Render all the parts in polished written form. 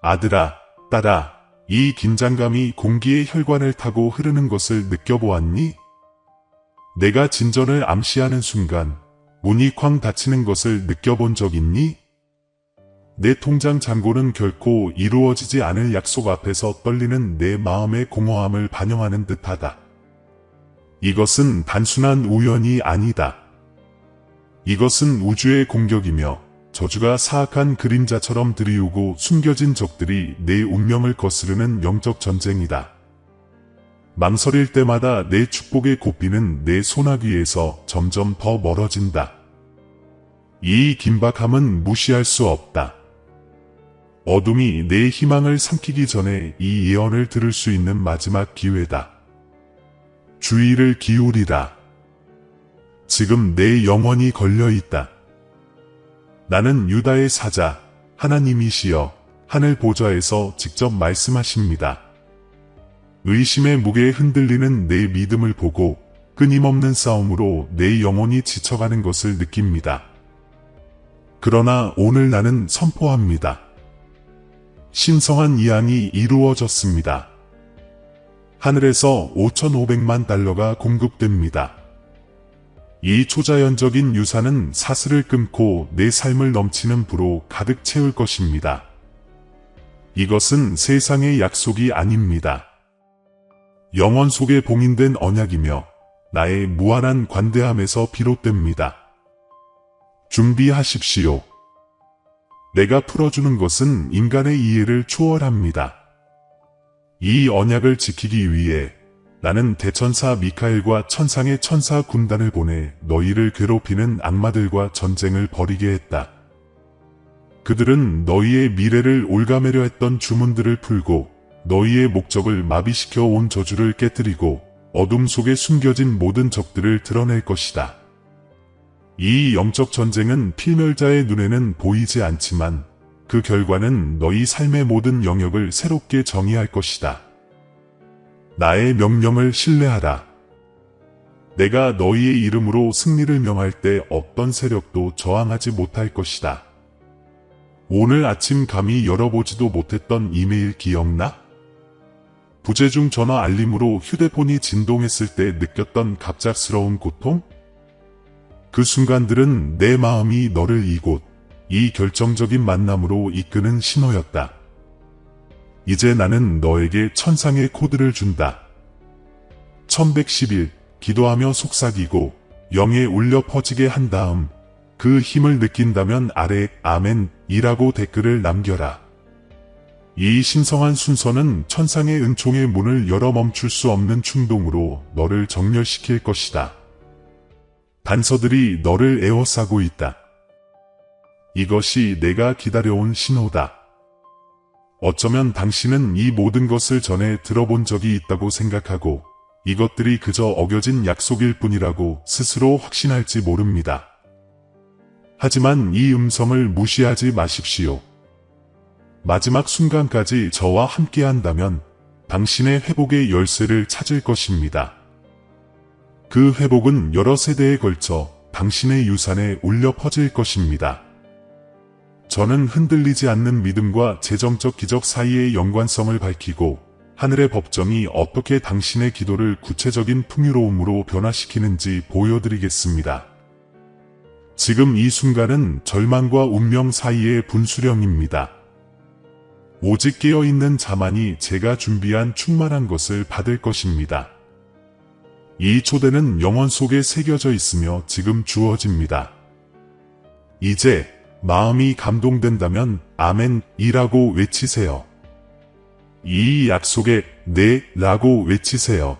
아들아, 딸아, 이 긴장감이 공기의 혈관을 타고 흐르는 것을 느껴보았니? 내가 진전을 암시하는 순간 문이 쾅 닫히는 것을 느껴본 적 있니? 내 통장 잔고는 결코 이루어지지 않을 약속 앞에서 떨리는 내 마음의 공허함을 반영하는 듯하다. 이것은 단순한 우연이 아니다. 이것은 우주의 공격이며 저주가 사악한 그림자처럼 드리우고 숨겨진 적들이 내 운명을 거스르는 영적 전쟁이다. 망설일 때마다 내 축복의 고삐는 내 소나귀에서 점점 더 멀어진다. 이 긴박함은 무시할 수 없다. 어둠이 내 희망을 삼키기 전에 이 예언을 들을 수 있는 마지막 기회다. 주의를 기울이라. 지금 내 영혼이 걸려있다. 나는 유다의 사자, 하나님이시여 하늘 보좌에서 직접 말씀하십니다. 의심의 무게에 흔들리는 내 믿음을 보고 끊임없는 싸움으로 내 영혼이 지쳐가는 것을 느낍니다. 그러나 오늘 나는 선포합니다. 신성한 이양이 이루어졌습니다. 하늘에서 5,500만 달러가 공급됩니다. 이 초자연적인 유산은 사슬을 끊고 내 삶을 넘치는 부로 가득 채울 것입니다. 이것은 세상의 약속이 아닙니다. 영원 속에 봉인된 언약이며 나의 무한한 관대함에서 비롯됩니다. 준비하십시오. 내가 풀어주는 것은 인간의 이해를 초월합니다. 이 언약을 지키기 위해 나는 대천사 미카엘과 천상의 천사 군단을 보내 너희를 괴롭히는 악마들과 전쟁을 벌이게 했다. 그들은 너희의 미래를 올가매려 했던 주문들을 풀고 너희의 목적을 마비시켜 온 저주를 깨뜨리고 어둠 속에 숨겨진 모든 적들을 드러낼 것이다. 이 영적 전쟁은 필멸자의 눈에는 보이지 않지만 그 결과는 너희 삶의 모든 영역을 새롭게 정의할 것이다. 나의 명령을 신뢰하라. 내가 너희의 이름으로 승리를 명할 때 어떤 세력도 저항하지 못할 것이다. 오늘 아침 감히 열어보지도 못했던 이메일 기억나? 부재중 전화 알림으로 휴대폰이 진동했을 때 느꼈던 갑작스러운 고통? 그 순간들은 내 마음이 너를 이곳, 이 결정적인 만남으로 이끄는 신호였다. 이제 나는 너에게 천상의 코드를 준다. 1111, 기도하며 속삭이고 영에 울려 퍼지게 한 다음 그 힘을 느낀다면 아래 아멘이라고 댓글을 남겨라. 이 신성한 순서는 천상의 은총의 문을 열어 멈출 수 없는 충동으로 너를 정렬시킬 것이다. 단서들이 너를 에워싸고 있다. 이것이 내가 기다려온 신호다. 어쩌면 당신은 이 모든 것을 전에 들어본 적이 있다고 생각하고 이것들이 그저 어겨진 약속일 뿐이라고 스스로 확신할지 모릅니다. 하지만 이 음성을 무시하지 마십시오. 마지막 순간까지 저와 함께한다면 당신의 회복의 열쇠를 찾을 것입니다. 그 회복은 여러 세대에 걸쳐 당신의 유산에 울려 퍼질 것입니다. 저는 흔들리지 않는 믿음과 재정적 기적 사이의 연관성을 밝히고 하늘의 법정이 어떻게 당신의 기도를 구체적인 풍요로움으로 변화시키는지 보여드리겠습니다. 지금 이 순간은 절망과 운명 사이의 분수령입니다. 오직 깨어있는 자만이 제가 준비한 충만한 것을 받을 것입니다. 이 초대는 영혼 속에 새겨져 있으며 지금 주어집니다. 이제 마음이 감동된다면 아멘이라고 외치세요. 이 약속에 네라고 외치세요.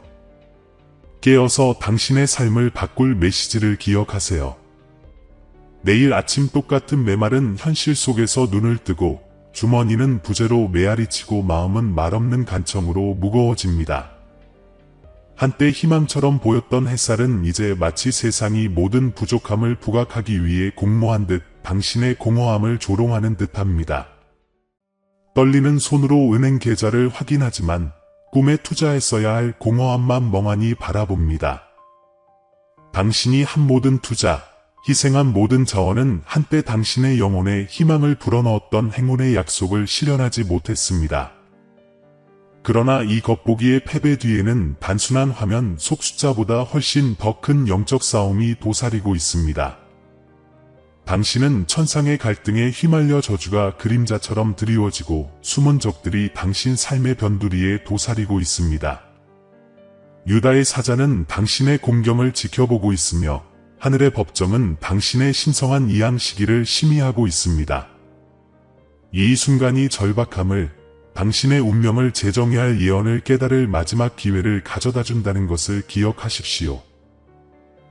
깨어서 당신의 삶을 바꿀 메시지를 기억하세요. 내일 아침 똑같은 메마른 현실 속에서 눈을 뜨고 주머니는 부재로 메아리치고 마음은 말없는 간청으로 무거워집니다. 한때 희망처럼 보였던 햇살은 이제 마치 세상이 모든 부족함을 부각하기 위해 공모한 듯 당신의 공허함을 조롱하는 듯합니다. 떨리는 손으로 은행 계좌를 확인하지만 꿈에 투자했어야 할 공허함만 멍하니 바라봅니다. 당신이 한 모든 투자, 희생한 모든 자원은 한때 당신의 영혼에 희망을 불어넣었던 행운의 약속을 실현하지 못했습니다. 그러나 이 겉보기의 패배 뒤에는 단순한 화면 속 숫자보다 훨씬 더 큰 영적 싸움이 도사리고 있습니다. 당신은 천상의 갈등에 휘말려 저주가 그림자처럼 드리워지고 숨은 적들이 당신 삶의 변두리에 도사리고 있습니다. 유다의 사자는 당신의 공경을 지켜보고 있으며 하늘의 법정은 당신의 신성한 이양 시기를 심의하고 있습니다. 이 순간이 절박함을, 당신의 운명을 재정해야 할 예언을 깨달을 마지막 기회를 가져다 준다는 것을 기억하십시오.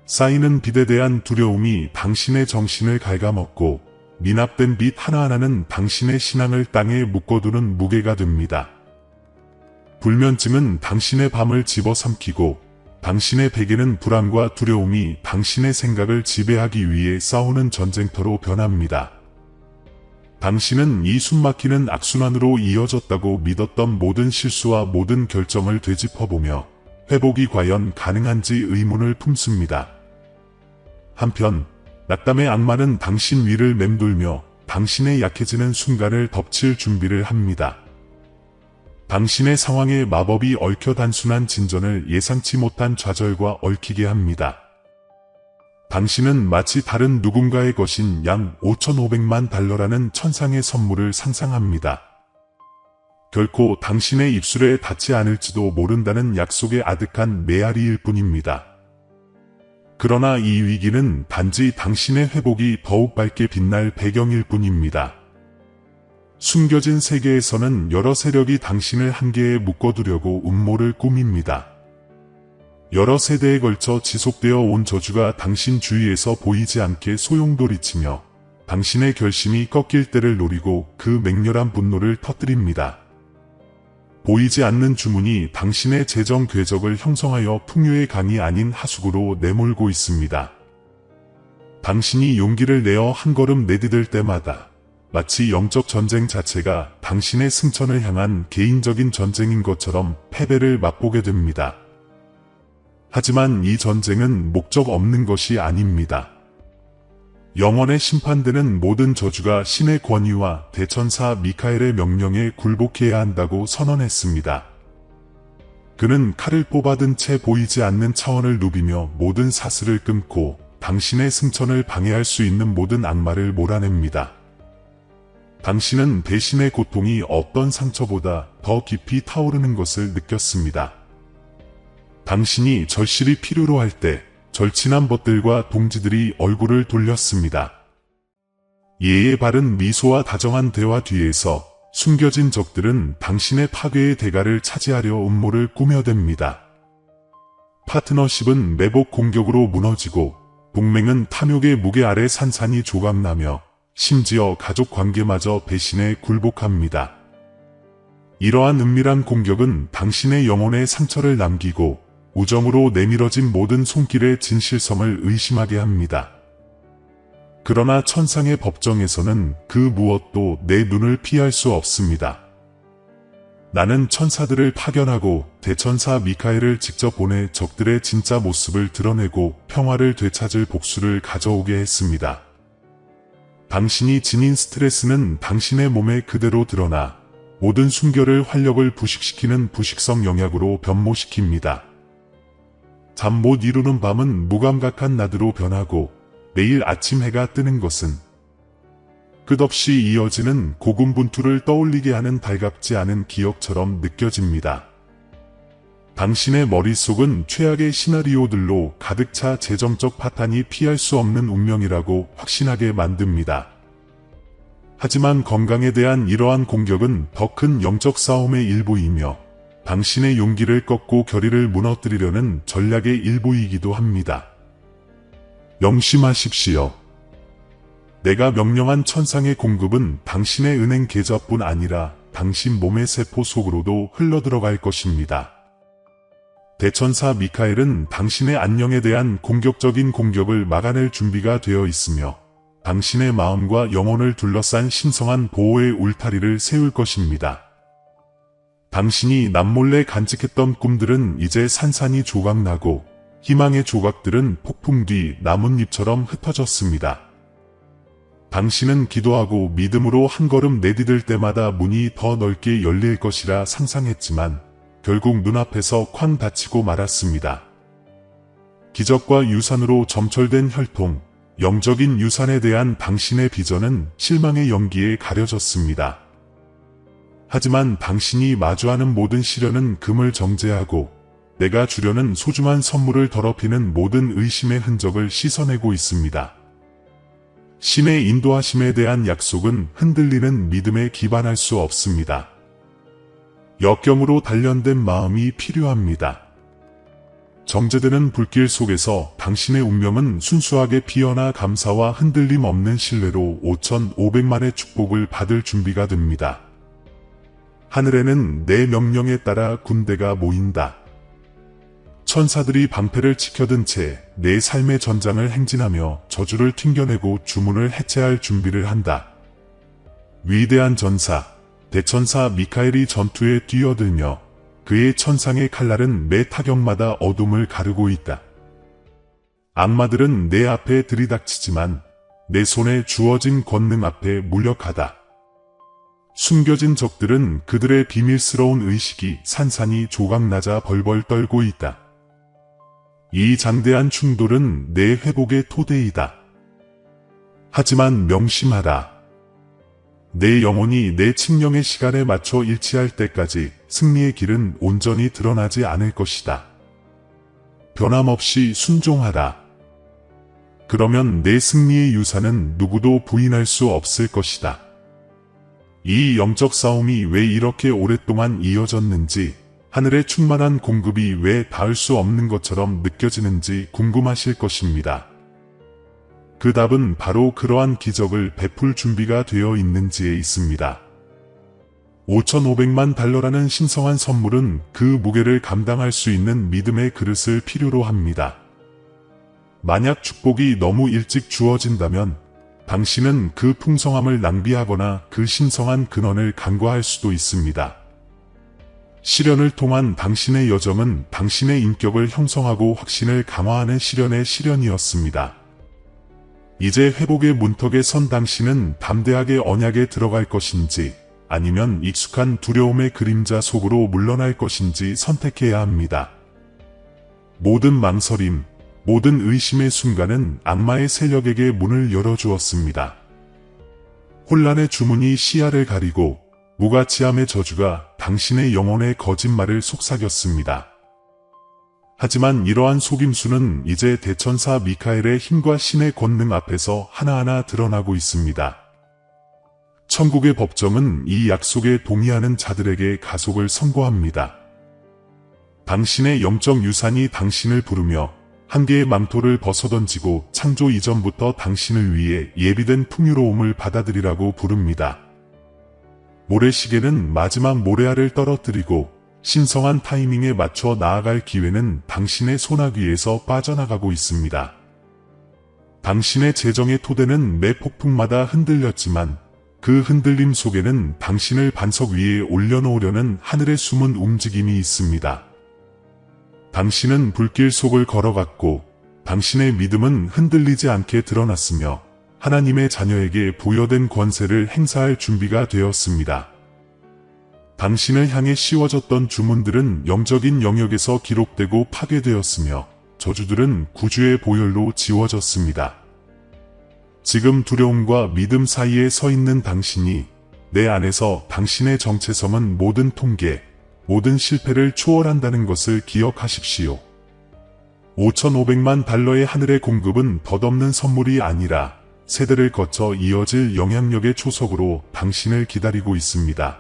쌓이는 빚에 대한 두려움이 당신의 정신을 갉아먹고 미납된 빚 하나하나는 당신의 신앙을 땅에 묶어두는 무게가 됩니다. 불면증은 당신의 밤을 집어삼키고 당신의 베개는 불안과 두려움이 당신의 생각을 지배하기 위해 싸우는 전쟁터로 변합니다. 당신은 이 숨막히는 악순환으로 이어졌다고 믿었던 모든 실수와 모든 결정을 되짚어보며 회복이 과연 가능한지 의문을 품습니다. 한편 낙담의 악마는 당신 위를 맴돌며 당신의 약해지는 순간을 덮칠 준비를 합니다. 당신의 상황에 마법이 얽혀 단순한 진전을 예상치 못한 좌절과 얽히게 합니다. 당신은 마치 다른 누군가의 것인 양 5,500만 달러라는 천상의 선물을 상상합니다. 결코 당신의 입술에 닿지 않을지도 모른다는 약속의 아득한 메아리일 뿐입니다. 그러나 이 위기는 단지 당신의 회복이 더욱 밝게 빛날 배경일 뿐입니다. 숨겨진 세계에서는 여러 세력이 당신을 한계에 묶어두려고 음모를 꾸밉니다. 여러 세대에 걸쳐 지속되어 온 저주가 당신 주위에서 보이지 않게 소용돌이치며 당신의 결심이 꺾일 때를 노리고 그 맹렬한 분노를 터뜨립니다. 보이지 않는 주문이 당신의 재정 궤적을 형성하여 풍요의 강이 아닌 하수구로 내몰고 있습니다. 당신이 용기를 내어 한 걸음 내디딜 때마다 마치 영적 전쟁 자체가 당신의 승천을 향한 개인적인 전쟁인 것처럼 패배를 맛보게 됩니다. 하지만 이 전쟁은 목적 없는 것이 아닙니다. 영원의 심판되는 모든 저주가 신의 권위와 대천사 미카엘의 명령에 굴복해야 한다고 선언했습니다. 그는 칼을 뽑아든 채 보이지 않는 차원을 누비며 모든 사슬을 끊고 당신의 승천을 방해할 수 있는 모든 악마를 몰아냅니다. 당신은 배신의 고통이 어떤 상처보다 더 깊이 타오르는 것을 느꼈습니다. 당신이 절실히 필요로 할 때 절친한 벗들과 동지들이 얼굴을 돌렸습니다. 예의 바른 미소와 다정한 대화 뒤에서 숨겨진 적들은 당신의 파괴의 대가를 차지하려 음모를 꾸며댑니다. 파트너십은 매복 공격으로 무너지고 동맹은 탐욕의 무게 아래 산산이 조각나며 심지어 가족 관계마저 배신에 굴복합니다. 이러한 은밀한 공격은 당신의 영혼에 상처를 남기고 우정으로 내밀어진 모든 손길의 진실성을 의심하게 합니다. 그러나 천상의 법정에서는 그 무엇도 내 눈을 피할 수 없습니다. 나는 천사들을 파견하고 대천사 미카엘을 직접 보내 적들의 진짜 모습을 드러내고 평화를 되찾을 복수를 가져오게 했습니다. 당신이 지닌 스트레스는 당신의 몸에 그대로 드러나 모든 순결을 활력을 부식시키는 부식성 영약으로 변모시킵니다. 잠 못 이루는 밤은 무감각한 낮으로 변하고 매일 아침 해가 뜨는 것은 끝없이 이어지는 고군분투를 떠올리게 하는 달갑지 않은 기억처럼 느껴집니다. 당신의 머릿속은 최악의 시나리오들로 가득 차 재정적 파탄이 피할 수 없는 운명이라고 확신하게 만듭니다. 하지만 건강에 대한 이러한 공격은 더 큰 영적 싸움의 일부이며 당신의 용기를 꺾고 결의를 무너뜨리려는 전략의 일부이기도 합니다. 명심하십시오. 내가 명령한 천상의 공급은 당신의 은행 계좌뿐 아니라 당신 몸의 세포 속으로도 흘러들어갈 것입니다. 대천사 미카엘은 당신의 안녕에 대한 공격적인 공격을 막아낼 준비가 되어 있으며 당신의 마음과 영혼을 둘러싼 신성한 보호의 울타리를 세울 것입니다. 당신이 남몰래 간직했던 꿈들은 이제 산산이 조각나고 희망의 조각들은 폭풍 뒤 나뭇잎처럼 흩어졌습니다. 당신은 기도하고 믿음으로 한 걸음 내디딜 때마다 문이 더 넓게 열릴 것이라 상상했지만 결국 눈앞에서 쾅 닫히고 말았습니다. 기적과 유산으로 점철된 혈통, 영적인 유산에 대한 당신의 비전은 실망의 연기에 가려졌습니다. 하지만 당신이 마주하는 모든 시련은 금을 정제하고 내가 주려는 소중한 선물을 더럽히는 모든 의심의 흔적을 씻어내고 있습니다. 신의 인도하심에 대한 약속은 흔들리는 믿음에 기반할 수 없습니다. 역경으로 단련된 마음이 필요합니다. 정제되는 불길 속에서 당신의 운명은 순수하게 피어나 감사와 흔들림 없는 신뢰로 5,500만의 축복을 받을 준비가 됩니다. 하늘에는 내 명령에 따라 군대가 모인다. 천사들이 방패를 치켜든 채 내 삶의 전장을 행진하며 저주를 튕겨내고 주문을 해체할 준비를 한다. 위대한 전사, 대천사 미카엘이 전투에 뛰어들며 그의 천상의 칼날은 매 타격마다 어둠을 가르고 있다. 악마들은 내 앞에 들이닥치지만 내 손에 주어진 권능 앞에 무력하다. 숨겨진 적들은 그들의 비밀스러운 의식이 산산이 조각나자 벌벌 떨고 있다. 이 장대한 충돌은 내 회복의 토대이다. 하지만 명심하라. 내 영혼이 내 칙령의 시간에 맞춰 일치할 때까지 승리의 길은 온전히 드러나지 않을 것이다. 변함없이 순종하라. 그러면 내 승리의 유산은 누구도 부인할 수 없을 것이다. 이 영적 싸움이 왜 이렇게 오랫동안 이어졌는지, 하늘의 충만한 공급이 왜 닿을 수 없는 것처럼 느껴지는지 궁금하실 것입니다. 그 답은 바로 그러한 기적을 베풀 준비가 되어 있는지에 있습니다. 5,500만 달러라는 신성한 선물은 그 무게를 감당할 수 있는 믿음의 그릇을 필요로 합니다. 만약 축복이 너무 일찍 주어진다면 당신은 그 풍성함을 낭비하거나 그 신성한 근원을 간과할 수도 있습니다. 시련을 통한 당신의 여정은 당신의 인격을 형성하고 확신을 강화하는 시련의 시련이었습니다. 이제 회복의 문턱에 선 당신은 담대하게 언약에 들어갈 것인지 아니면 익숙한 두려움의 그림자 속으로 물러날 것인지 선택해야 합니다. 모든 망설임, 모든 의심의 순간은 악마의 세력에게 문을 열어주었습니다. 혼란의 주문이 시야를 가리고 무가치함의 저주가 당신의 영혼의 거짓말을 속삭였습니다. 하지만 이러한 속임수는 이제 대천사 미카엘의 힘과 신의 권능 앞에서 하나하나 드러나고 있습니다. 천국의 법정은 이 약속에 동의하는 자들에게 가속을 선고합니다. 당신의 영적 유산이 당신을 부르며 한계의 망토를 벗어던지고 창조 이전부터 당신을 위해 예비된 풍요로움을 받아들이라고 부릅니다. 모래시계는 마지막 모래알을 떨어뜨리고 신성한 타이밍에 맞춰 나아갈 기회는 당신의 소나귀에서 빠져나가고 있습니다. 당신의 재정의 토대는 매 폭풍마다 흔들렸지만 그 흔들림 속에는 당신을 반석 위에 올려놓으려는 하늘의 숨은 움직임이 있습니다. 당신은 불길 속을 걸어갔고 당신의 믿음은 흔들리지 않게 드러났으며 하나님의 자녀에게 부여된 권세를 행사할 준비가 되었습니다. 당신을 향해 씌워졌던 주문들은 영적인 영역에서 기록되고 파괴되었으며 저주들은 구주의 보혈로 지워졌습니다. 지금 두려움과 믿음 사이에 서 있는 당신이 내 안에서 당신의 정체성은 모든 통계, 모든 실패를 초월한다는 것을 기억하십시오. 5,500만 달러의 하늘의 공급은 덧없는 선물이 아니라 세대를 거쳐 이어질 영향력의 초석으로 당신을 기다리고 있습니다.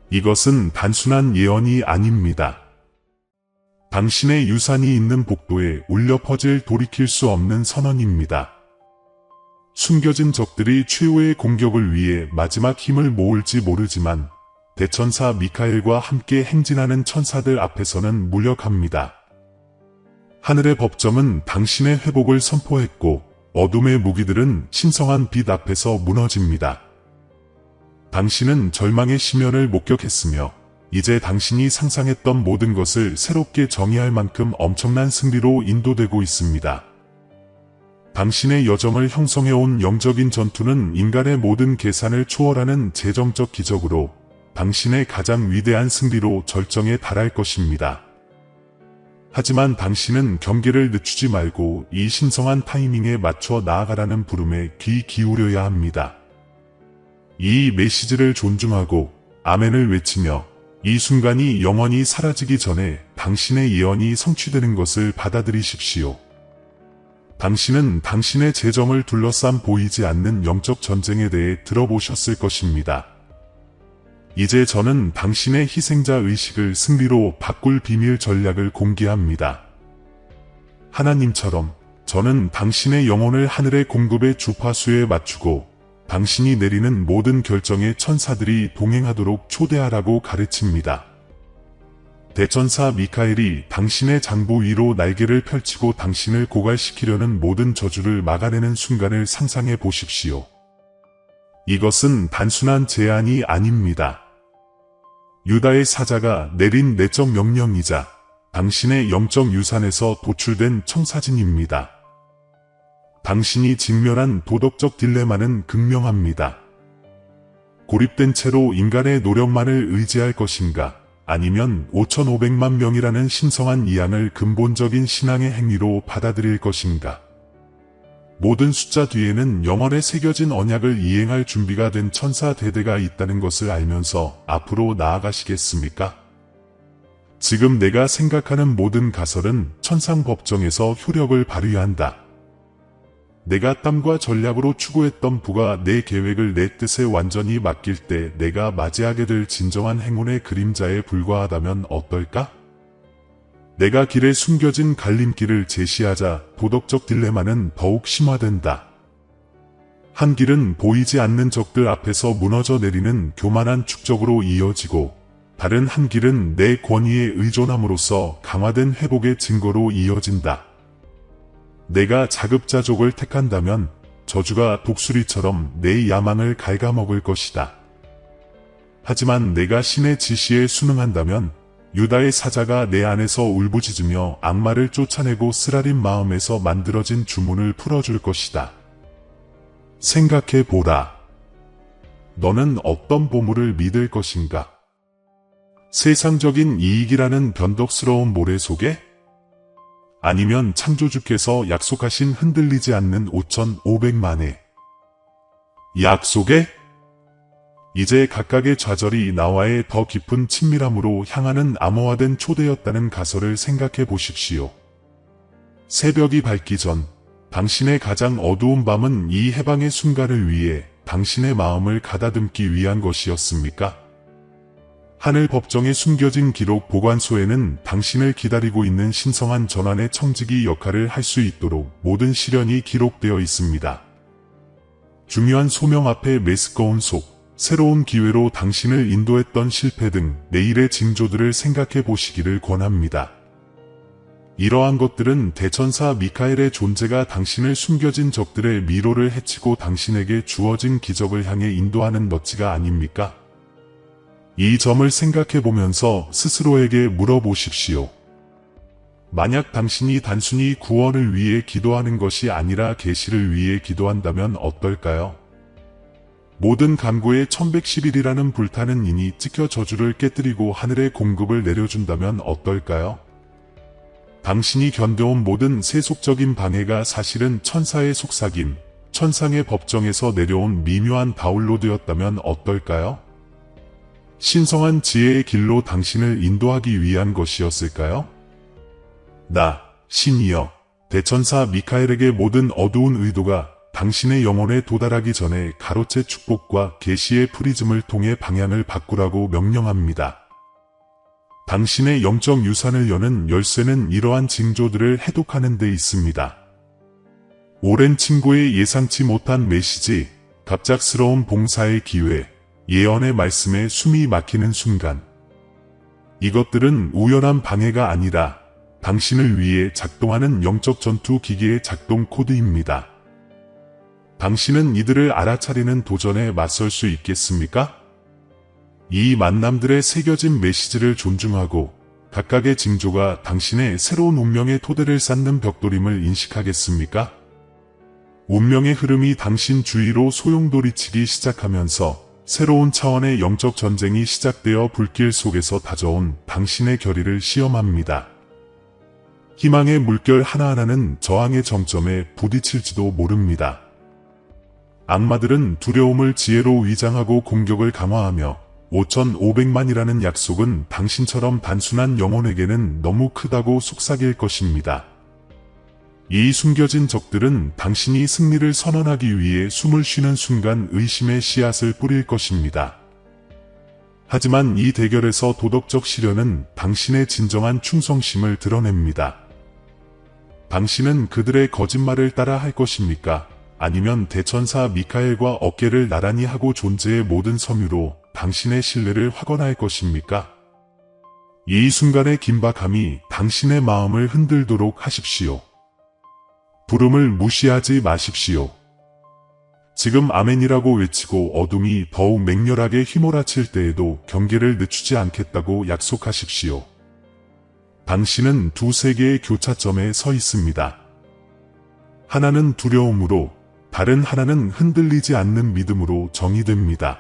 이것은 단순한 예언이 아닙니다. 당신의 유산이 있는 복도에 울려 퍼질 돌이킬 수 없는 선언입니다. 숨겨진 적들이 최후의 공격을 위해 마지막 힘을 모을지 모르지만 대천사 미카엘과 함께 행진하는 천사들 앞에서는 무력합니다. 하늘의 법정은 당신의 회복을 선포했고 어둠의 무기들은 신성한 빛 앞에서 무너집니다. 당신은 절망의 심연을 목격했으며 이제 당신이 상상했던 모든 것을 새롭게 정의할 만큼 엄청난 승리로 인도되고 있습니다. 당신의 여정을 형성해온 영적인 전투는 인간의 모든 계산을 초월하는 재정적 기적으로 당신의 가장 위대한 승리로 절정에 달할 것입니다. 하지만 당신은 경계를 늦추지 말고 이 신성한 타이밍에 맞춰 나아가라는 부름에 귀 기울여야 합니다. 이 메시지를 존중하고 아멘을 외치며 이 순간이 영원히 사라지기 전에 당신의 예언이 성취되는 것을 받아들이십시오. 당신은 당신의 재정을 둘러싼 보이지 않는 영적 전쟁에 대해 들어보셨을 것입니다. 이제 저는 당신의 희생자 의식을 승리로 바꿀 비밀 전략을 공개합니다. 하나님처럼 저는 당신의 영혼을 하늘의 공급의 주파수에 맞추고 당신이 내리는 모든 결정에 천사들이 동행하도록 초대하라고 가르칩니다. 대천사 미카엘이 당신의 장부 위로 날개를 펼치고 당신을 고갈시키려는 모든 저주를 막아내는 순간을 상상해 보십시오. 이것은 단순한 제안이 아닙니다. 유다의 사자가 내린 내적 명령이자 당신의 영적 유산에서 도출된 청사진입니다. 당신이 직면한 도덕적 딜레마는 극명합니다. 고립된 채로 인간의 노력만을 의지할 것인가, 아니면 5,500만 명이라는 신성한 이양을 근본적인 신앙의 행위로 받아들일 것인가. 모든 숫자 뒤에는 영원에 새겨진 언약을 이행할 준비가 된 천사 대대가 있다는 것을 알면서 앞으로 나아가시겠습니까? 지금 내가 생각하는 모든 가설은 천상 법정에서 효력을 발휘한다. 내가 땀과 전략으로 추구했던 부가 내 계획을 내 뜻에 완전히 맡길 때 내가 맞이하게 될 진정한 행운의 그림자에 불과하다면 어떨까? 내가 길에 숨겨진 갈림길을 제시하자 도덕적 딜레마는 더욱 심화된다. 한 길은 보이지 않는 적들 앞에서 무너져 내리는 교만한 축적으로 이어지고, 다른 한 길은 내 권위에 의존함으로써 강화된 회복의 증거로 이어진다. 내가 자급자족을 택한다면 저주가 독수리처럼 내 야망을 갉아먹을 것이다. 하지만 내가 신의 지시에 순응한다면 유다의 사자가 내 안에서 울부짖으며 악마를 쫓아내고 쓰라린 마음에서 만들어진 주문을 풀어줄 것이다. 생각해보라. 너는 어떤 보물을 믿을 것인가? 세상적인 이익이라는 변덕스러운 모래 속에? 아니면 창조주께서 약속하신 흔들리지 않는 5,500만의 약속에? 이제 각각의 좌절이 나와의 더 깊은 친밀함으로 향하는 암호화된 초대였다는 가설을 생각해 보십시오. 새벽이 밝기 전 당신의 가장 어두운 밤은 이 해방의 순간을 위해 당신의 마음을 가다듬기 위한 것이었습니까? 하늘 법정에 숨겨진 기록 보관소에는 당신을 기다리고 있는 신성한 전환의 청지기 역할을 할 수 있도록 모든 시련이 기록되어 있습니다. 중요한 소명 앞에 메스꺼운 속, 새로운 기회로 당신을 인도했던 실패 등 내일의 징조들을 생각해 보시기를 권합니다. 이러한 것들은 대천사 미카엘의 존재가 당신을 숨겨진 적들의 미로를 해치고 당신에게 주어진 기적을 향해 인도하는 너치가 아닙니까? 이 점을 생각해 보면서 스스로에게 물어보십시오. 만약 당신이 단순히 구원을 위해 기도하는 것이 아니라 계시를 위해 기도한다면 어떨까요? 모든 간구에 1111이라는 불타는 인이 찍혀 저주를 깨뜨리고 하늘의 공급을 내려준다면 어떨까요? 당신이 견뎌온 모든 세속적인 방해가 사실은 천사의 속삭임, 천상의 법정에서 내려온 미묘한 다운로드였다면 어떨까요? 신성한 지혜의 길로 당신을 인도하기 위한 것이었을까요? 나, 신이여, 대천사 미카엘에게 모든 어두운 의도가 당신의 영혼에 도달하기 전에 가로채 축복과 계시의 프리즘을 통해 방향을 바꾸라고 명령합니다. 당신의 영적 유산을 여는 열쇠는 이러한 징조들을 해독하는 데 있습니다. 오랜 친구의 예상치 못한 메시지, 갑작스러운 봉사의 기회, 예언의 말씀에 숨이 막히는 순간. 이것들은 우연한 방해가 아니라 당신을 위해 작동하는 영적 전투 기기의 작동 코드입니다. 당신은 이들을 알아차리는 도전에 맞설 수 있겠습니까? 이 만남들의 새겨진 메시지를 존중하고 각각의 징조가 당신의 새로운 운명의 토대를 쌓는 벽돌임을 인식하겠습니까? 운명의 흐름이 당신 주위로 소용돌이치기 시작하면서 새로운 차원의 영적 전쟁이 시작되어 불길 속에서 다져온 당신의 결의를 시험합니다. 희망의 물결 하나하나는 저항의 정점에 부딪힐지도 모릅니다. 악마들은 두려움을 지혜로 위장하고 공격을 강화하며 5,500만이라는 약속은 당신처럼 단순한 영혼에게는 너무 크다고 속삭일 것입니다. 이 숨겨진 적들은 당신이 승리를 선언하기 위해 숨을 쉬는 순간 의심의 씨앗을 뿌릴 것입니다. 하지만 이 대결에서 도덕적 시련은 당신의 진정한 충성심을 드러냅니다. 당신은 그들의 거짓말을 따라 할 것입니까? 아니면 대천사 미카엘과 어깨를 나란히 하고 존재의 모든 섬유로 당신의 신뢰를 확언할 것입니까? 이 순간의 긴박함이 당신의 마음을 흔들도록 하십시오. 부름을 무시하지 마십시오. 지금 아멘이라고 외치고 어둠이 더욱 맹렬하게 휘몰아칠 때에도 경계를 늦추지 않겠다고 약속하십시오. 당신은 두 세계의 교차점에 서 있습니다. 하나는 두려움으로, 다른 하나는 흔들리지 않는 믿음으로 정의됩니다.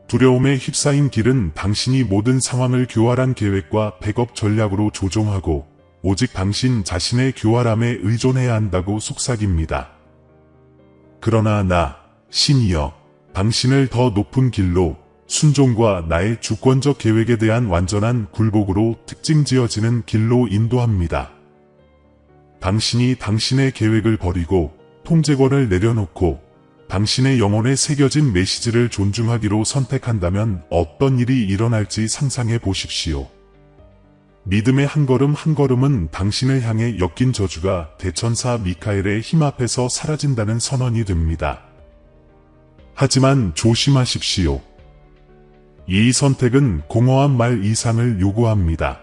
두려움에 휩싸인 길은 당신이 모든 상황을 교활한 계획과 백업 전략으로 조종하고 오직 당신 자신의 교활함에 의존해야 한다고 속삭입니다. 그러나 나, 신이여, 당신을 더 높은 길로, 순종과 나의 주권적 계획에 대한 완전한 굴복으로 특징지어지는 길로 인도합니다. 당신이 당신의 계획을 버리고 통제권을 내려놓고 당신의 영혼에 새겨진 메시지를 존중하기로 선택한다면 어떤 일이 일어날지 상상해 보십시오. 믿음의 한 걸음 한 걸음은 당신을 향해 엮인 저주가 대천사 미카엘의 힘 앞에서 사라진다는 선언이 됩니다. 하지만 조심하십시오. 이 선택은 공허한 말 이상을 요구합니다.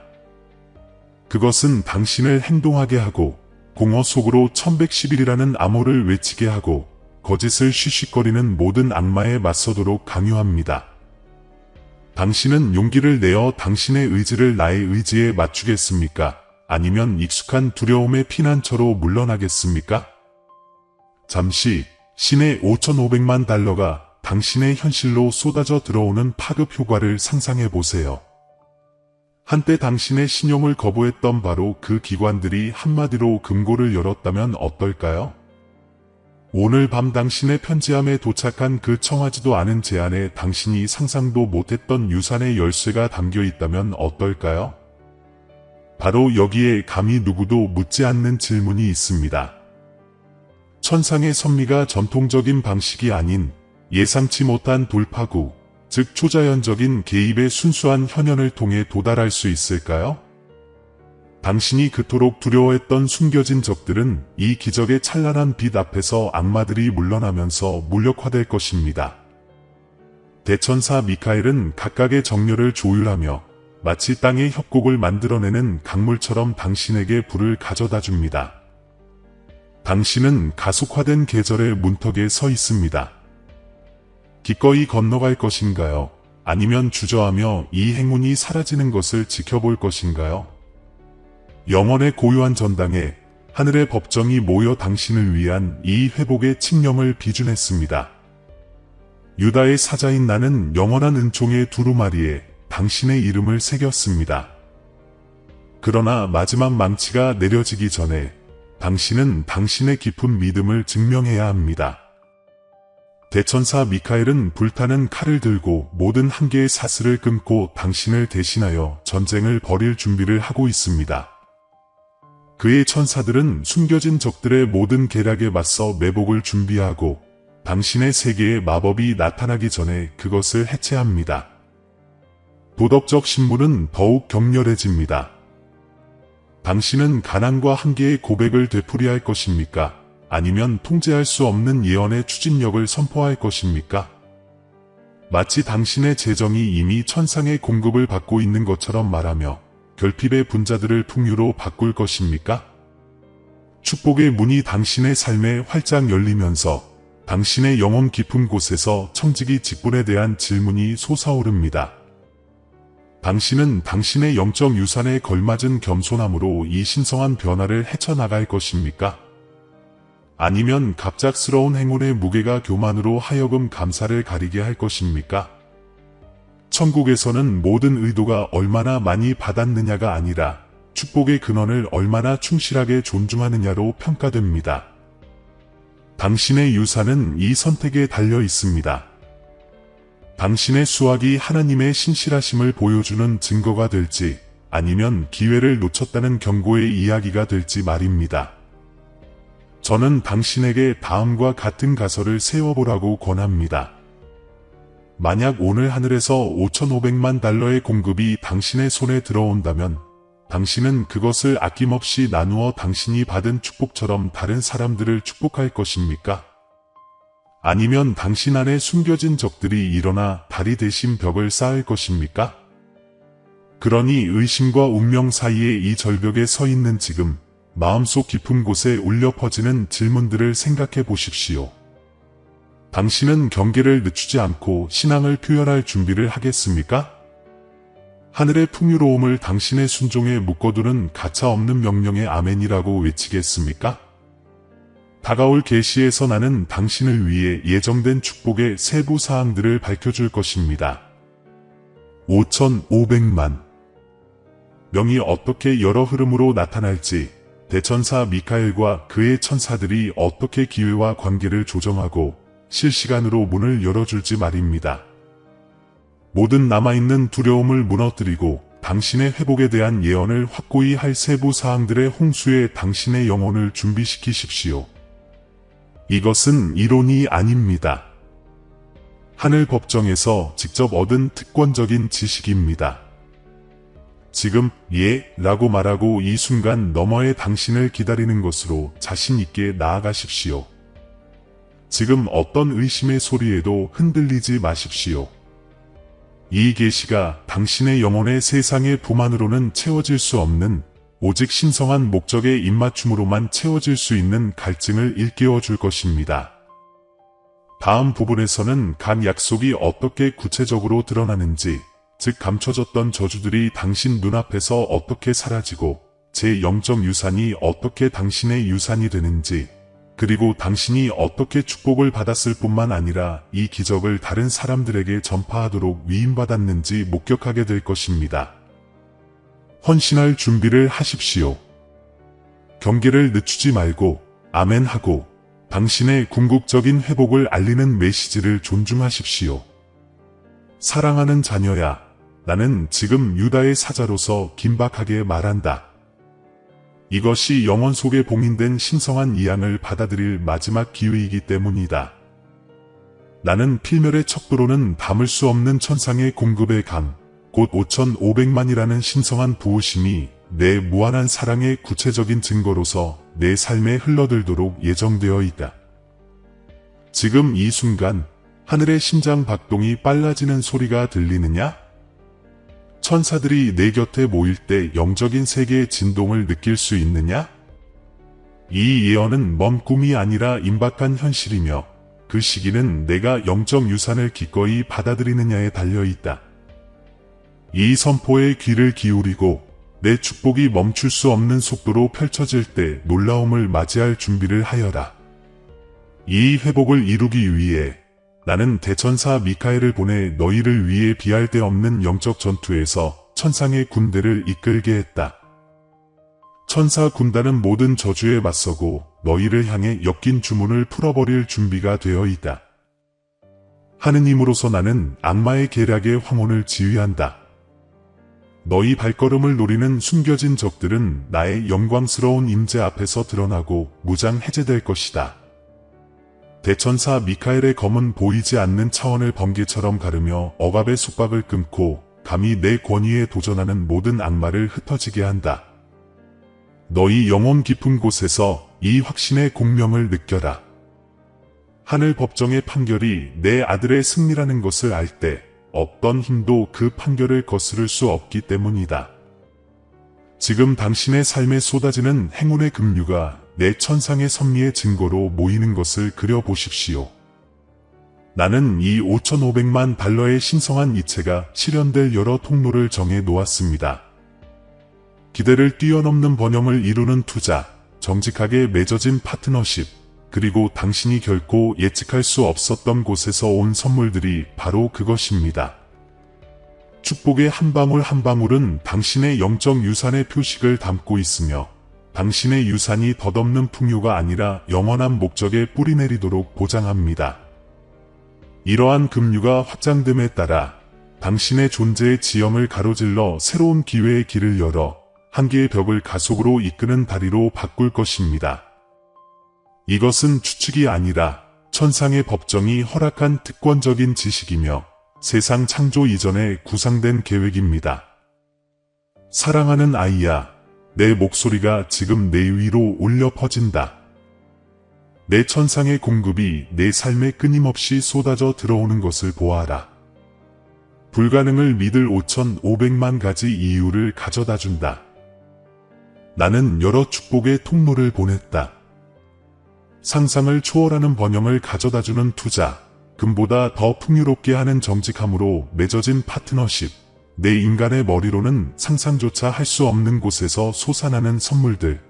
그것은 당신을 행동하게 하고 공허 속으로 1111이라는 암호를 외치게 하고 거짓을 쉬쉬거리는 모든 악마에 맞서도록 강요합니다. 당신은 용기를 내어 당신의 의지를 나의 의지에 맞추겠습니까? 아니면 익숙한 두려움의 피난처로 물러나겠습니까? 잠시 신의 5,500만 달러가 당신의 현실로 쏟아져 들어오는 파급 효과를 상상해 보세요. 한때 당신의 신용을 거부했던 바로 그 기관들이 한마디로 금고를 열었다면 어떨까요? 오늘 밤 당신의 편지함에 도착한 그 청하지도 않은 제안에 당신이 상상도 못했던 유산의 열쇠가 담겨 있다면 어떨까요? 바로 여기에 감히 누구도 묻지 않는 질문이 있습니다. 천상의 선미가 전통적인 방식이 아닌 예상치 못한 돌파구, 즉 초자연적인 개입의 순수한 현현을 통해 도달할 수 있을까요? 당신이 그토록 두려워했던 숨겨진 적들은 이 기적의 찬란한 빛 앞에서 악마들이 물러나면서 무력화될 것입니다. 대천사 미카엘은 각각의 정렬을 조율하며 마치 땅의 협곡을 만들어내는 강물처럼 당신에게 불을 가져다 줍니다. 당신은 가속화된 계절의 문턱에 서 있습니다. 기꺼이 건너갈 것인가요? 아니면 주저하며 이 행운이 사라지는 것을 지켜볼 것인가요? 영원의 고요한 전당에 하늘의 법정이 모여 당신을 위한 이 회복의 칙령을 비준했습니다. 유다의 사자인 나는 영원한 은총의 두루마리에 당신의 이름을 새겼습니다. 그러나 마지막 망치가 내려지기 전에 당신은 당신의 깊은 믿음을 증명해야 합니다. 대천사 미카엘은 불타는 칼을 들고 모든 한계의 사슬을 끊고 당신을 대신하여 전쟁을 벌일 준비를 하고 있습니다. 그의 천사들은 숨겨진 적들의 모든 계략에 맞서 매복을 준비하고 당신의 세계에 마법이 나타나기 전에 그것을 해체합니다. 도덕적 신문은 더욱 격렬해집니다. 당신은 가난과 한계의 고백을 되풀이할 것입니까? 아니면 통제할 수 없는 예언의 추진력을 선포할 것입니까? 마치 당신의 재정이 이미 천상의 공급을 받고 있는 것처럼 말하며 결핍의 분자들을 풍요로 바꿀 것입니까? 축복의 문이 당신의 삶에 활짝 열리면서 당신의 영혼 깊은 곳에서 청지기 직분에 대한 질문이 솟아오릅니다. 당신은 당신의 영적 유산에 걸맞은 겸손함으로 이 신성한 변화를 헤쳐나갈 것입니까? 아니면 갑작스러운 행운의 무게가 교만으로 하여금 감사를 가리게 할 것입니까? 천국에서는 모든 의도가 얼마나 많이 받았느냐가 아니라 축복의 근원을 얼마나 충실하게 존중하느냐로 평가됩니다. 당신의 유산은 이 선택에 달려 있습니다. 당신의 수확이 하나님의 신실하심을 보여주는 증거가 될지 아니면 기회를 놓쳤다는 경고의 이야기가 될지 말입니다. 저는 당신에게 다음과 같은 가설을 세워보라고 권합니다. 만약 오늘 하늘에서 5,500만 달러의 공급이 당신의 손에 들어온다면 당신은 그것을 아낌없이 나누어 당신이 받은 축복처럼 다른 사람들을 축복할 것입니까? 아니면 당신 안에 숨겨진 적들이 일어나 다리 대신 벽을 쌓을 것입니까? 그러니 의심과 운명 사이에 이 절벽에 서 있는 지금 마음속 깊은 곳에 울려 퍼지는 질문들을 생각해 보십시오. 당신은 경계를 늦추지 않고 신앙을 표현할 준비를 하겠습니까? 하늘의 풍요로움을 당신의 순종에 묶어두는 가차없는 명령의 아멘이라고 외치겠습니까? 다가올 계시에서 나는 당신을 위해 예정된 축복의 세부 사항들을 밝혀줄 것입니다. 5,500만 명이 어떻게 여러 흐름으로 나타날지, 대천사 미카엘과 그의 천사들이 어떻게 기회와 관계를 조정하고 실시간으로 문을 열어줄지 말입니다. 모든 남아있는 두려움을 무너뜨리고 당신의 회복에 대한 예언을 확고히 할 세부 사항들의 홍수에 당신의 영혼을 준비시키십시오. 이것은 이론이 아닙니다. 하늘 법정에서 직접 얻은 특권적인 지식입니다. 지금 예 라고 말하고 이 순간 너머의 당신을 기다리는 것으로 자신 있게 나아가십시오. 지금 어떤 의심의 소리에도 흔들리지 마십시오. 이 계시가 당신의 영혼의 세상의 부만으로는 채워질 수 없는 오직 신성한 목적의 입맞춤으로만 채워질 수 있는 갈증을 일깨워 줄 것입니다. 다음 부분에서는 각 약속이 어떻게 구체적으로 드러나는지, 즉 감춰졌던 저주들이 당신 눈앞에서 어떻게 사라지고 제 영적 유산이 어떻게 당신의 유산이 되는지, 그리고 당신이 어떻게 축복을 받았을 뿐만 아니라 이 기적을 다른 사람들에게 전파하도록 위임받았는지 목격하게 될 것입니다. 헌신할 준비를 하십시오. 경계를 늦추지 말고 아멘하고 당신의 궁극적인 회복을 알리는 메시지를 존중하십시오. 사랑하는 자녀야, 나는 지금 유다의 사자로서 긴박하게 말한다. 이것이 영혼 속에 봉인된 신성한 이양을 받아들일 마지막 기회이기 때문이다. 나는 필멸의 척도로는 담을 수 없는 천상의 공급의 강, 곧 5,500만이라는 신성한 부으심이 내 무한한 사랑의 구체적인 증거로서 내 삶에 흘러들도록 예정되어 있다. 지금 이 순간 하늘의 심장 박동이 빨라지는 소리가 들리느냐? 천사들이 내 곁에 모일 때 영적인 세계의 진동을 느낄 수 있느냐? 이 예언은 먼 꿈이 아니라 임박한 현실이며 그 시기는 내가 영적 유산을 기꺼이 받아들이느냐에 달려있다. 이 선포에 귀를 기울이고 내 축복이 멈출 수 없는 속도로 펼쳐질 때 놀라움을 맞이할 준비를 하여라. 이 회복을 이루기 위해 나는 대천사 미카엘을 보내 너희를 위해 비할 데 없는 영적 전투에서 천상의 군대를 이끌게 했다. 천사 군단은 모든 저주에 맞서고 너희를 향해 엮인 주문을 풀어버릴 준비가 되어 있다. 하느님으로서 나는 악마의 계략의 황혼을 지휘한다. 너희 발걸음을 노리는 숨겨진 적들은 나의 영광스러운 임재 앞에서 드러나고 무장 해제될 것이다. 대천사 미카엘의 검은 보이지 않는 차원을 번개처럼 가르며 억압의 속박을 끊고 감히 내 권위에 도전하는 모든 악마를 흩어지게 한다. 너희 영혼 깊은 곳에서 이 확신의 공명을 느껴라. 하늘 법정의 판결이 내 아들의 승리라는 것을 알 때 어떤 힘도 그 판결을 거스를 수 없기 때문이다. 지금 당신의 삶에 쏟아지는 행운의 급류가 내 천상의 섭리의 증거로 모이는 것을 그려보십시오. 나는 이 5,500만 달러의 신성한 이체가 실현될 여러 통로를 정해 놓았습니다. 기대를 뛰어넘는 번영을 이루는 투자, 정직하게 맺어진 파트너십, 그리고 당신이 결코 예측할 수 없었던 곳에서 온 선물들이 바로 그것입니다. 축복의 한 방울 한 방울은 당신의 영적 유산의 표식을 담고 있으며 당신의 유산이 덧없는 풍요가 아니라 영원한 목적에 뿌리내리도록 보장합니다. 이러한 급류가 확장됨에 따라 당신의 존재의 지형을 가로질러 새로운 기회의 길을 열어 한계의 벽을 가속으로 이끄는 다리로 바꿀 것입니다. 이것은 추측이 아니라 천상의 법정이 허락한 특권적인 지식이며 세상 창조 이전에 구상된 계획입니다. 사랑하는 아이야, 내 목소리가 지금 내 위로 울려 퍼진다. 내 천상의 공급이 내 삶에 끊임없이 쏟아져 들어오는 것을 보아라. 불가능을 믿을 5,500만 가지 이유를 가져다 준다. 나는 여러 축복의 통로를 보냈다. 상상을 초월하는 번영을 가져다주는 투자, 금보다 더 풍요롭게 하는 정직함으로 맺어진 파트너십, 내 인간의 머리로는 상상조차 할 수 없는 곳에서 솟아나는 선물들.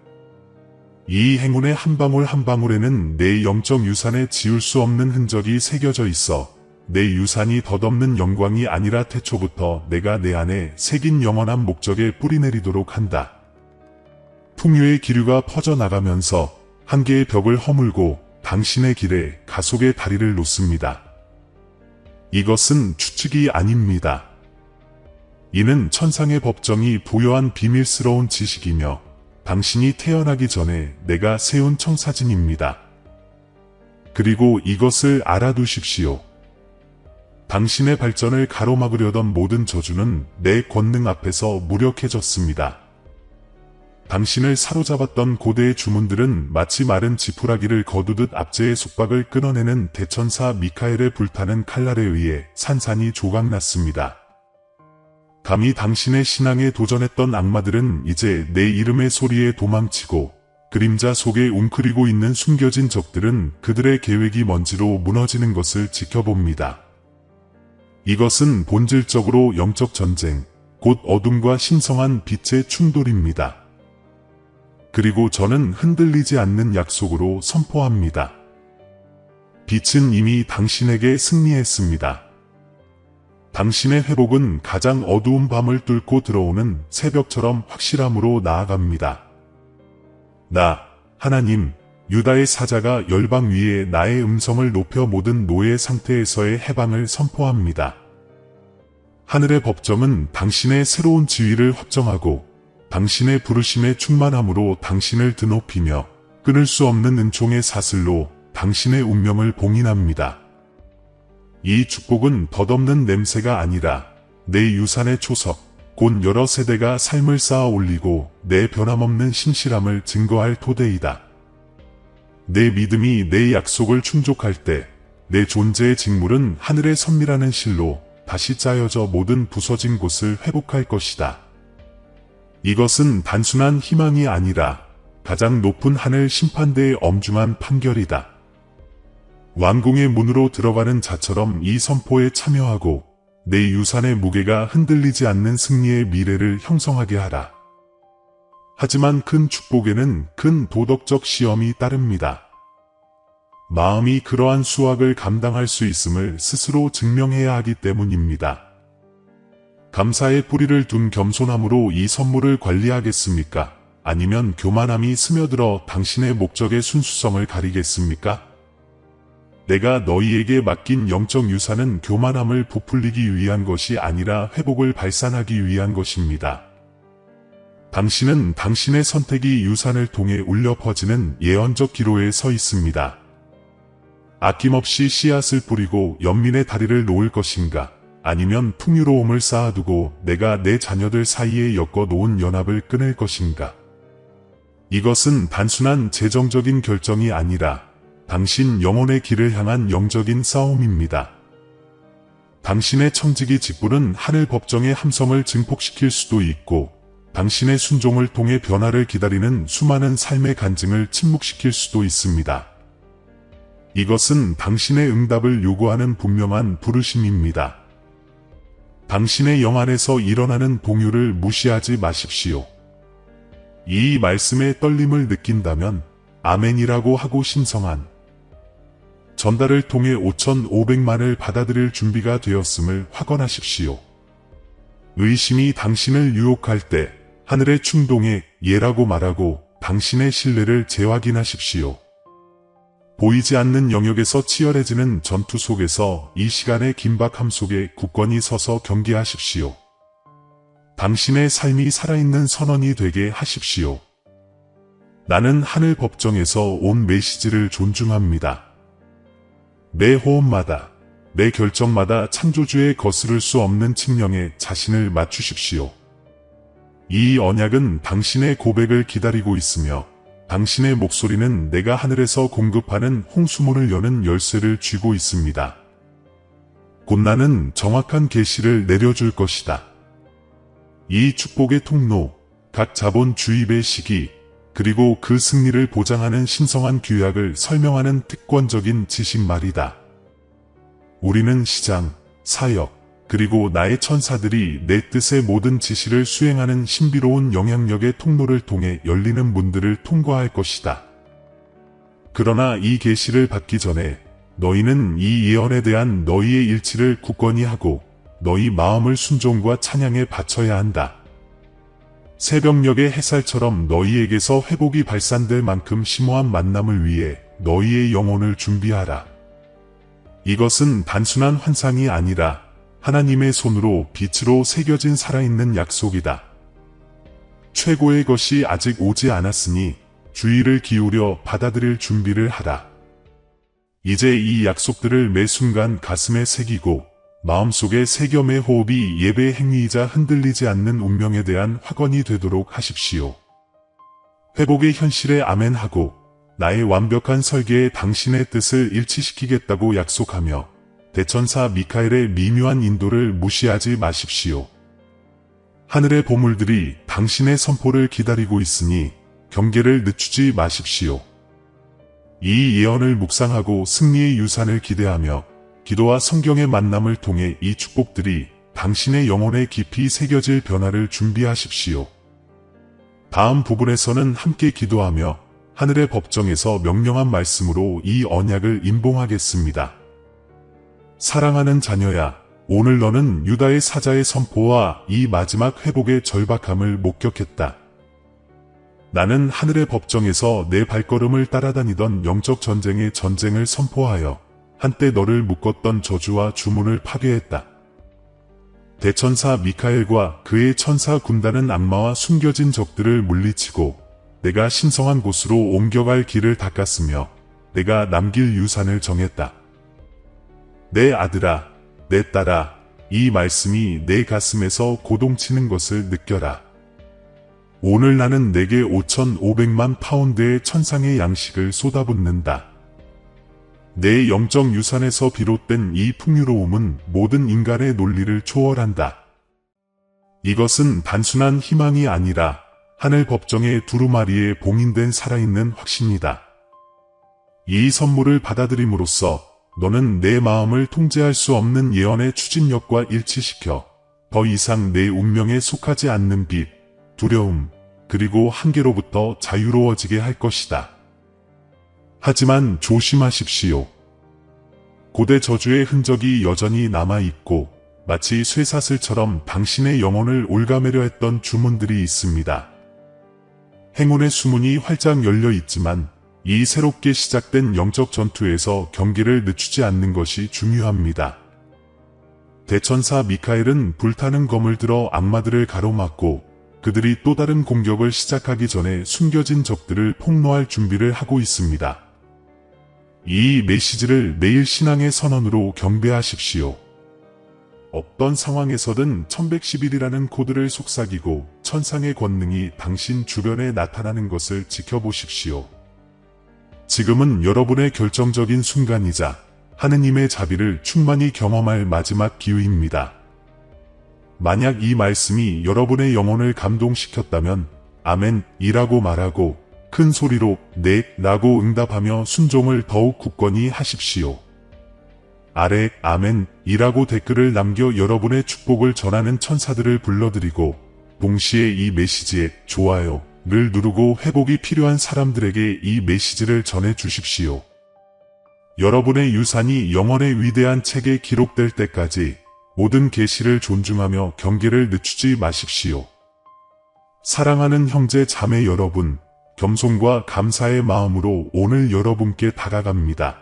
이 행운의 한 방울 한 방울에는 내 영적 유산에 지울 수 없는 흔적이 새겨져 있어 내 유산이 덧없는 영광이 아니라 태초부터 내가 내 안에 새긴 영원한 목적에 뿌리내리도록 한다. 풍요의 기류가 퍼져나가면서 한계의 벽을 허물고 당신의 길에 가속의 다리를 놓습니다. 이것은 추측이 아닙니다. 이는 천상의 법정이 부여한 비밀스러운 지식이며 당신이 태어나기 전에 내가 세운 청사진입니다. 그리고 이것을 알아두십시오. 당신의 발전을 가로막으려던 모든 저주는 내 권능 앞에서 무력해졌습니다. 당신을 사로잡았던 고대의 주문들은 마치 마른 지푸라기를 거두듯 압제의 속박을 끊어내는 대천사 미카엘의 불타는 칼날에 의해 산산이 조각났습니다. 감히 당신의 신앙에 도전했던 악마들은 이제 내 이름의 소리에 도망치고 그림자 속에 웅크리고 있는 숨겨진 적들은 그들의 계획이 먼지로 무너지는 것을 지켜봅니다. 이것은 본질적으로 영적 전쟁, 곧 어둠과 신성한 빛의 충돌입니다. 그리고 저는 흔들리지 않는 약속으로 선포합니다. 빛은 이미 당신에게 승리했습니다. 당신의 회복은 가장 어두운 밤을 뚫고 들어오는 새벽처럼 확실함으로 나아갑니다. 나, 하나님, 유다의 사자가 열방 위에 나의 음성을 높여 모든 노예 상태에서의 해방을 선포합니다. 하늘의 법정은 당신의 새로운 지위를 확정하고 당신의 부르심의 충만함으로 당신을 드높이며 끊을 수 없는 은총의 사슬로 당신의 운명을 봉인합니다. 이 축복은 덧없는 냄새가 아니라 내 유산의 초석, 곧 여러 세대가 삶을 쌓아 올리고 내 변함없는 신실함을 증거할 토대이다. 내 믿음이 내 약속을 충족할 때 내 존재의 직물은 하늘의 선미라는 실로 다시 짜여져 모든 부서진 곳을 회복할 것이다. 이것은 단순한 희망이 아니라 가장 높은 하늘 심판대의 엄중한 판결이다. 왕궁의 문으로 들어가는 자처럼 이 선포에 참여하고 내 유산의 무게가 흔들리지 않는 승리의 미래를 형성하게 하라. 하지만 큰 축복에는 큰 도덕적 시험이 따릅니다. 마음이 그러한 수확을 감당할 수 있음을 스스로 증명해야 하기 때문입니다. 감사의 뿌리를 둔 겸손함으로 이 선물을 관리하겠습니까? 아니면 교만함이 스며들어 당신의 목적의 순수성을 가리겠습니까? 내가 너희에게 맡긴 영적 유산은 교만함을 부풀리기 위한 것이 아니라 회복을 발산하기 위한 것입니다. 당신은 당신의 선택이 유산을 통해 울려 퍼지는 예언적 기로에 서 있습니다. 아낌없이 씨앗을 뿌리고 연민의 다리를 놓을 것인가? 아니면 풍요로움을 쌓아두고 내가 내 자녀들 사이에 엮어 놓은 연합을 끊을 것인가? 이것은 단순한 재정적인 결정이 아니라 당신 영혼의 길을 향한 영적인 싸움입니다. 당신의 청지기 직분은 하늘 법정의 함성을 증폭시킬 수도 있고 당신의 순종을 통해 변화를 기다리는 수많은 삶의 간증을 침묵시킬 수도 있습니다. 이것은 당신의 응답을 요구하는 분명한 부르심입니다. 당신의 영 안에서 일어나는 동요를 무시하지 마십시오. 이 말씀의 떨림을 느낀다면 아멘이라고 하고 신성한 전달을 통해 5,500만을 받아들일 준비가 되었음을 확언하십시오. 의심이 당신을 유혹할 때 하늘의 충동에 예라고 말하고 당신의 신뢰를 재확인하십시오. 보이지 않는 영역에서 치열해지는 전투 속에서 이 시간의 긴박함 속에 굳건히 서서 경계하십시오. 당신의 삶이 살아있는 선언이 되게 하십시오. 나는 하늘 법정에서 온 메시지를 존중합니다. 내 호흡마다, 내 결정마다 창조주의 거스를 수 없는 칙령에 자신을 맞추십시오. 이 언약은 당신의 고백을 기다리고 있으며 당신의 목소리는 내가 하늘에서 공급하는 홍수문을 여는 열쇠를 쥐고 있습니다. 곧 나는 정확한 계시를 내려줄 것이다. 이 축복의 통로, 각 자본 주입의 시기, 그리고 그 승리를 보장하는 신성한 규약을 설명하는 특권적인 지식 말이다. 우리는 시장, 사역, 그리고 나의 천사들이 내 뜻의 모든 지시를 수행하는 신비로운 영향력의 통로를 통해 열리는 문들을 통과할 것이다. 그러나 이 계시를 받기 전에 너희는 이 예언에 대한 너희의 일치를 굳건히 하고 너희 마음을 순종과 찬양에 바쳐야 한다. 새벽녘의 햇살처럼 너희에게서 회복이 발산될 만큼 심오한 만남을 위해 너희의 영혼을 준비하라. 이것은 단순한 환상이 아니라 하나님의 손으로 빛으로 새겨진 살아있는 약속이다. 최고의 것이 아직 오지 않았으니 주의를 기울여 받아들일 준비를 하라. 이제 이 약속들을 매 순간 가슴에 새기고 마음속에 새겨 매 호흡이 예배의 행위이자 흔들리지 않는 운명에 대한 확언이 되도록 하십시오. 회복의 현실에 아멘하고 나의 완벽한 설계에 당신의 뜻을 일치시키겠다고 약속하며 대천사 미카엘의 미묘한 인도를 무시하지 마십시오. 하늘의 보물들이 당신의 선포를 기다리고 있으니 경계를 늦추지 마십시오. 이 예언을 묵상하고 승리의 유산을 기대하며 기도와 성경의 만남을 통해 이 축복들이 당신의 영혼에 깊이 새겨질 변화를 준비하십시오. 다음 부분에서는 함께 기도하며 하늘의 법정에서 명령한 말씀으로 이 언약을 임봉하겠습니다. 사랑하는 자녀야, 오늘 너는 유다의 사자의 선포와 이 마지막 회복의 절박함을 목격했다. 나는 하늘의 법정에서 내 발걸음을 따라다니던 영적 전쟁의 전쟁을 선포하여 한때 너를 묶었던 저주와 주문을 파괴했다. 대천사 미카엘과 그의 천사 군단은 악마와 숨겨진 적들을 물리치고 내가 신성한 곳으로 옮겨갈 길을 닦았으며 내가 남길 유산을 정했다. 내 아들아, 내 딸아, 이 말씀이 내 가슴에서 고동치는 것을 느껴라. 오늘 나는 내게 5,500만 파운드의 천상의 양식을 쏟아붓는다. 내 영적 유산에서 비롯된 이 풍요로움은 모든 인간의 논리를 초월한다. 이것은 단순한 희망이 아니라 하늘 법정의 두루마리에 봉인된 살아있는 확신이다. 이 선물을 받아들임으로써 너는 내 마음을 통제할 수 없는 예언의 추진력과 일치시켜 더 이상 내 운명에 속하지 않는 빛, 두려움, 그리고 한계로부터 자유로워지게 할 것이다. 하지만 조심하십시오. 고대 저주의 흔적이 여전히 남아있고 마치 쇠사슬처럼 당신의 영혼을 올가매려 했던 주문들이 있습니다. 행운의 수문이 활짝 열려 있지만 이 새롭게 시작된 영적 전투에서 경계를 늦추지 않는 것이 중요합니다. 대천사 미카엘은 불타는 검을 들어 악마들을 가로막고 그들이 또 다른 공격을 시작하기 전에 숨겨진 적들을 폭로할 준비를 하고 있습니다. 이 메시지를 매일 신앙의 선언으로 경배하십시오. 어떤 상황에서든 1111이라는 코드를 속삭이고 천상의 권능이 당신 주변에 나타나는 것을 지켜보십시오. 지금은 여러분의 결정적인 순간이자 하느님의 자비를 충만히 경험할 마지막 기회입니다. 만약 이 말씀이 여러분의 영혼을 감동시켰다면 아멘이라고 말하고 큰 소리로 네 라고 응답하며 순종을 더욱 굳건히 하십시오. 아래 아멘이라고 댓글을 남겨 여러분의 축복을 전하는 천사들을 불러드리고 동시에 이 메시지에 좋아요를 누르고 회복이 필요한 사람들에게 이 메시지를 전해 주십시오. 여러분의 유산이 영원의 위대한 책에 기록될 때까지 모든 계시를 존중하며 경계를 늦추지 마십시오. 사랑하는 형제 자매 여러분, 겸손과 감사의 마음으로 오늘 여러분께 다가갑니다.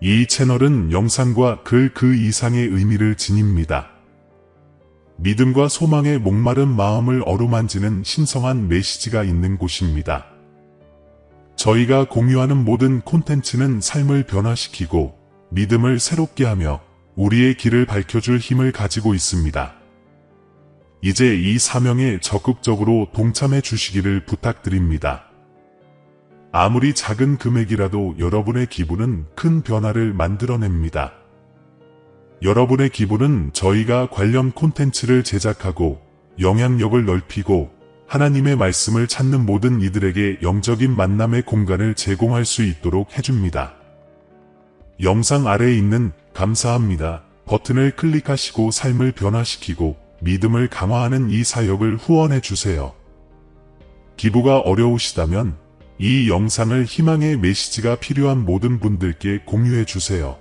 이 채널은 영상과 글 그 이상의 의미를 지닙니다. 믿음과 소망의 목마른 마음을 어루만지는 신성한 메시지가 있는 곳입니다. 저희가 공유하는 모든 콘텐츠는 삶을 변화시키고 믿음을 새롭게 하며 우리의 길을 밝혀줄 힘을 가지고 있습니다. 이제 이 사명에 적극적으로 동참해 주시기를 부탁드립니다. 아무리 작은 금액이라도 여러분의 기부는 큰 변화를 만들어냅니다. 여러분의 기부는 저희가 관련 콘텐츠를 제작하고 영향력을 넓히고 하나님의 말씀을 찾는 모든 이들에게 영적인 만남의 공간을 제공할 수 있도록 해줍니다. 영상 아래에 있는 감사합니다 버튼을 클릭하시고 삶을 변화시키고 믿음을 강화하는 이 사역을 후원해 주세요. 기부가 어려우시다면 이 영상을 희망의 메시지가 필요한 모든 분들께 공유해 주세요.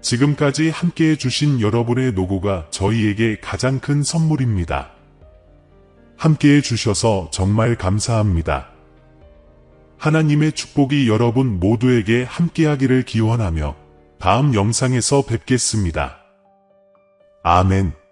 지금까지 함께해 주신 여러분의 노고가 저희에게 가장 큰 선물입니다. 함께해 주셔서 정말 감사합니다. 하나님의 축복이 여러분 모두에게 함께하기를 기원하며 다음 영상에서 뵙겠습니다. 아멘.